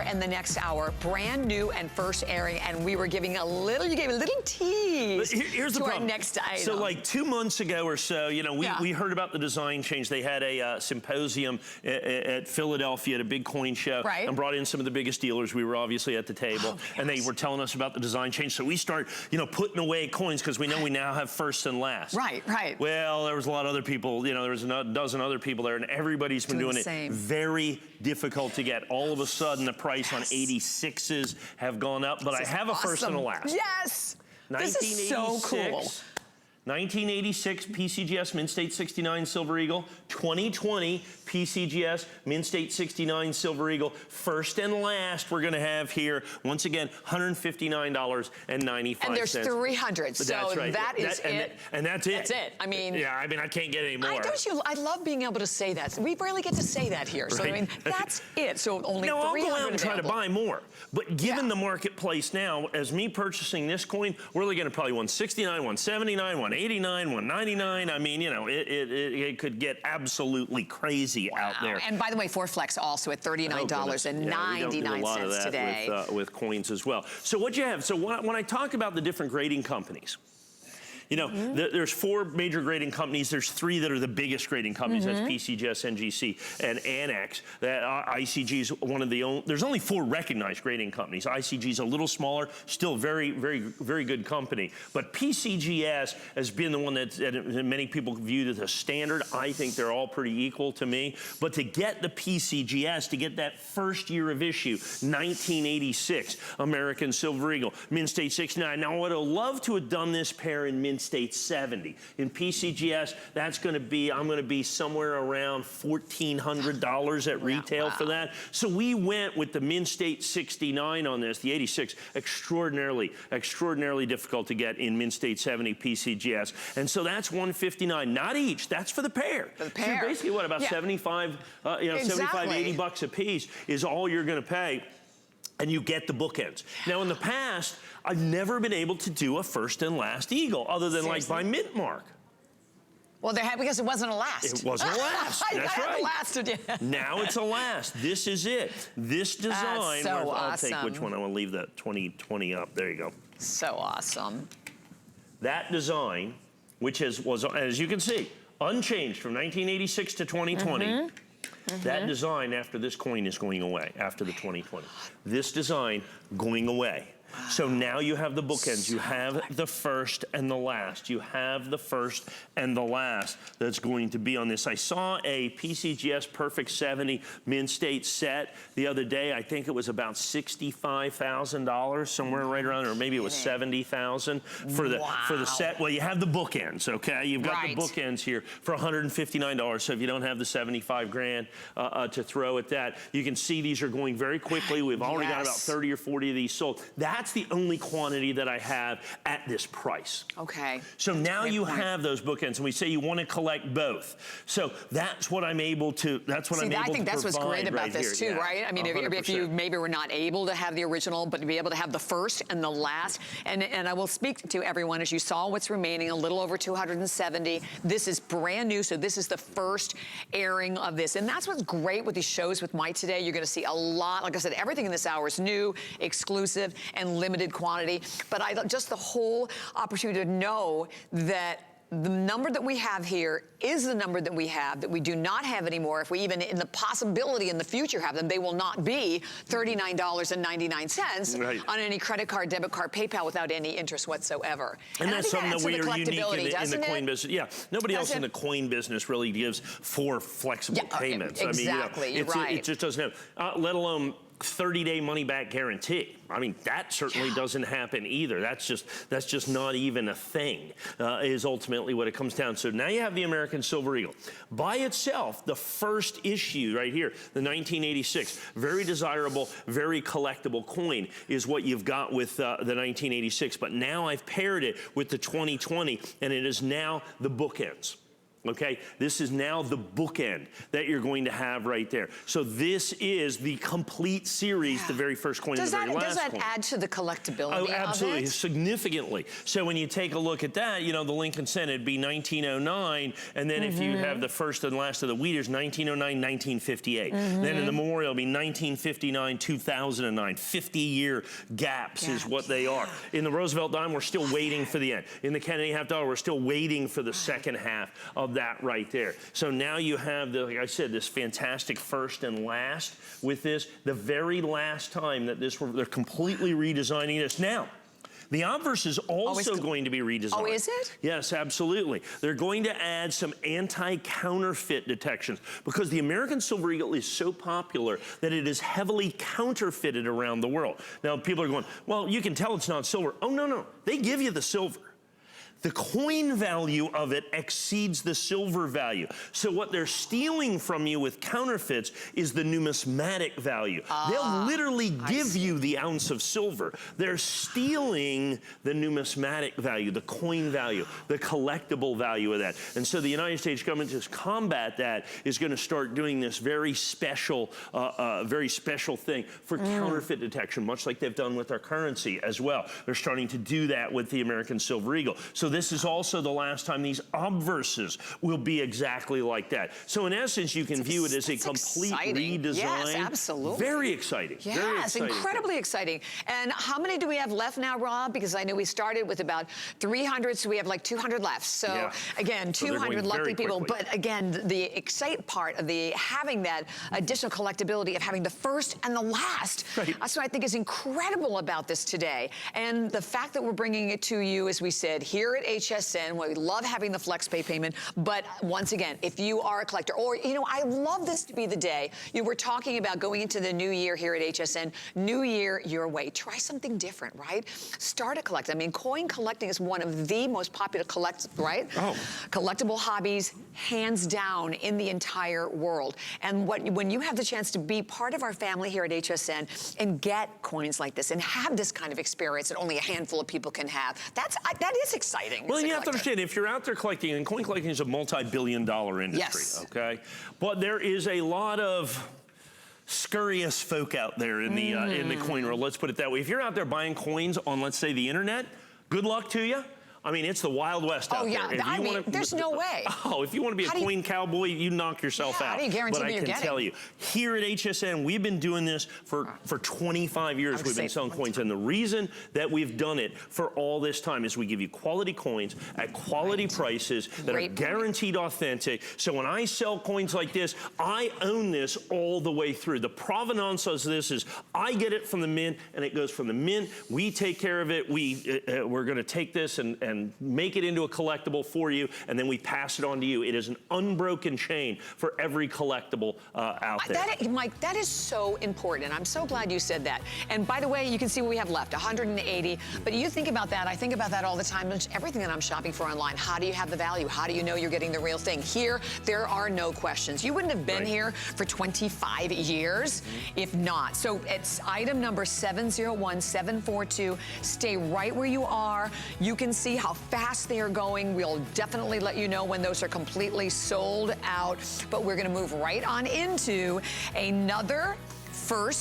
In the next hour, brand new and first airing, and we were giving a little, you gave a little tease. Here's the problem. Our next item. So like 2 months ago or so, you know, we heard about the design change. They had a symposium at Philadelphia at a big coin show, and brought in some of the biggest dealers. We were obviously at the table, and they were telling us about the design change. So we start, you know, putting away coins because we know we now have first and last. Right. Well, there was a lot of other people, you know, there was a dozen other people there, and everybody's been doing it. Very difficult to get. All of a sudden, the price on 86s have gone up, but I have a first and a last. Yes! This is so cool. 1986 PCGS Mint State 69 Silver Eagle, 2020 PCGS Mint State 69 Silver Eagle. First and last we're gonna have here, once again, $159.95. And there's 300, so that's right. that is it. And that's it. That's it. I mean, yeah, I mean, I can't get any more. I love being able to say that. We rarely get to say that here. So I mean, that's it. So only 300 I'll go out and available. try to buy more. But given the marketplace now, as me purchasing this coin, we're looking at probably 169, 179, 189, 199. I mean, you know, it could get absolutely crazy out there. And by the way, Flex also at $39.99 today. With coins as well. So what you have, so when I talk about the different grading companies, you know, there's 4 major grading companies. There's 3 that are the biggest grading companies. That's PCGS, NGC, and Annex. That ICG is one of the only. There's only 4 recognized grading companies. ICG is a little smaller, still very good company. But PCGS has been the one that many people viewed as a standard. I think they're all pretty equal to me. But to get the PCGS, to get that first year of issue, 1986 American Silver Eagle, Mint State 69. Now, I would have loved to have done this pair in Mint State 70. In PCGS, that's going to be, I'm going to be somewhere around $1,400 at retail for that. So we went with the Mint State 69 on this. The 86, extraordinarily difficult to get in Mint State 70 PCGS. And so that's $159, not each. That's for the pair. For the pair. So basically, what, about 75, you know, 75, 80 bucks a piece is all you're going to pay. And you get the bookends. Now, in the past, I've never been able to do a first and last Eagle, other than like by mint mark. Well, they had, because it wasn't a last. It wasn't a last. That's right. Lasted, Now it's a last. This is it. This design. So I'll take which one. I want to leave that 2020 up. There you go. So awesome. That design, which was, as you can see, unchanged from 1986 to 2020. That design after this coin is going away, after the 2020. This design going away. So now you have the bookends. You have the first and the last. You have the first and the last that's going to be on this. I saw a PCGS Perfect 70 Mint State set the other day. I think it was about $65,000, somewhere right around, or maybe it was $70,000 for the set. Well, you have the bookends, okay? You've got the bookends here for $159. So if you don't have the 75 grand to throw at that, you can see these are going very quickly. We've already got about 30 or 40 of these sold. That's the only quantity that I have at this price. Okay. So now you have those bookends, and we say you want to collect both. So that's what I'm able to. That's what I'm able to provide. I think that's what's great about this too, right? I mean, if you maybe were not able to have the original, but to be able to have the first and the last, and I will speak to everyone as you saw what's remaining, a little over 270. This is brand new, so this is the first airing of this, and that's what's great with these shows with Mike today. You're going to see a lot. Like I said, everything in this hour is new, exclusive, and limited quantity, but just the whole opportunity to know that the number that we have here is the number that we have, that we do not have anymore. If we even in the possibility in the future have them, they will not be $39.99 on any credit card, debit card, PayPal without any interest whatsoever. And that's something that we are unique in the coin business. Yeah, nobody else in the coin business really gives 4 flexible payments. Exactly, I mean, you know, it just doesn't have, let alone 30-day money-back guarantee. I mean, that certainly doesn't happen either. That's just not even a thing, is ultimately what it comes down to. So now you have the American Silver Eagle. By itself, the first issue right here, the 1986, very desirable, very collectible coin is what you've got with the 1986. But now I've paired it with the 2020, and it is now the bookends. Okay, this is now the bookend that you're going to have right there. So this is the complete series, the very first coin and the very last coin. Does that add to the collectability absolutely, of it? Significantly. So when you take a look at that, you know, the Lincoln Cent, it'd be 1909, and then if you have the first and last of the Wheaters, 1909, 1958. Then in the Memorial, it'll be 1959, 2009. 50-year gaps is what they are. In the Roosevelt dime, we're still waiting for the end. In the Kennedy half dollar, we're still waiting for the second half of that right there. So now you have, like I said, this fantastic first and last with this. The very last time that they're completely redesigning this. Now, the obverse is also going to be redesigned. Oh, is it? Yes, absolutely. They're going to add some anti-counterfeit detections because the American Silver Eagle is so popular that it is heavily counterfeited around the world. Now, people are going, well, you can tell it's not silver. Oh, no, no. They give you the silver. The coin value of it exceeds the silver value. So what they're stealing from you with counterfeits is the numismatic value. They'll literally give you the ounce of silver. They're stealing the numismatic value, the coin value, the collectible value of that. And so the United States government, to combat that, is going to start doing this very special thing for counterfeit detection, much like they've done with our currency as well. They're starting to do that with the American Silver Eagle. So this is also the last time these obverses will be exactly like that. So in essence, you can view it as a complete redesign. Yes, absolutely. Very exciting. Yes, very exciting. Incredibly exciting. And how many do we have left now, Rob? Because I know we started with about 300, so we have like 200 left. So again, 200 lucky people. But again, the excite part of having that additional collectability of having the first and the last. Right. That's what I think is incredible about this today. And the fact that we're bringing it to you, as we said, here at HSN, where we love having the FlexPay payment. But once again, if you are a collector, or, you know, I love this to be the day. You were talking about going into the new year here at HSN. New year, your way. Try something different, right? Start a collect. I mean, coin collecting is one of the most popular collectible hobbies, hands down, in the entire world. And when you have the chance to be part of our family here at HSN and get coins like this and have this kind of experience that only a handful of people can have, that is exciting. Well, you have to understand, if you're out there collecting, and coin collecting is a multi-billion-dollar industry, okay? But there is a lot of scurrious folk out there in the coin world, let's put it that way. If you're out there buying coins on, let's say, the internet, good luck to you. I mean, it's the Wild West out there. I mean, there's no way. If you want to be a coin cowboy, you knock yourself out. How do you guarantee what you're getting? But I can tell you, here at HSN, we've been doing this for 25 years. We've been selling coins. And the reason that we've done it for all this time is we give you quality coins at quality prices that are guaranteed authentic. So when I sell coins like this, I own this all the way through. The provenance of this is I get it from the mint, and it goes from the mint. We take care of it. We're going to take this and make it into a collectible for you, and then we pass it on to you. It is an unbroken chain for every collectible out there. Mike, that is so important, and I'm so glad you said that. And by the way, you can see what we have left, 180. But you think about that, I think about that all the time. Everything that I'm shopping for online, how do you have the value? How do you know you're getting the real thing? Here, there are no questions. You wouldn't have been here for 25 years if not. So it's item number 701742. Stay right where you are. You can see how fast they are going. We'll definitely let you know when those are completely sold out. But we're going to move right on into another first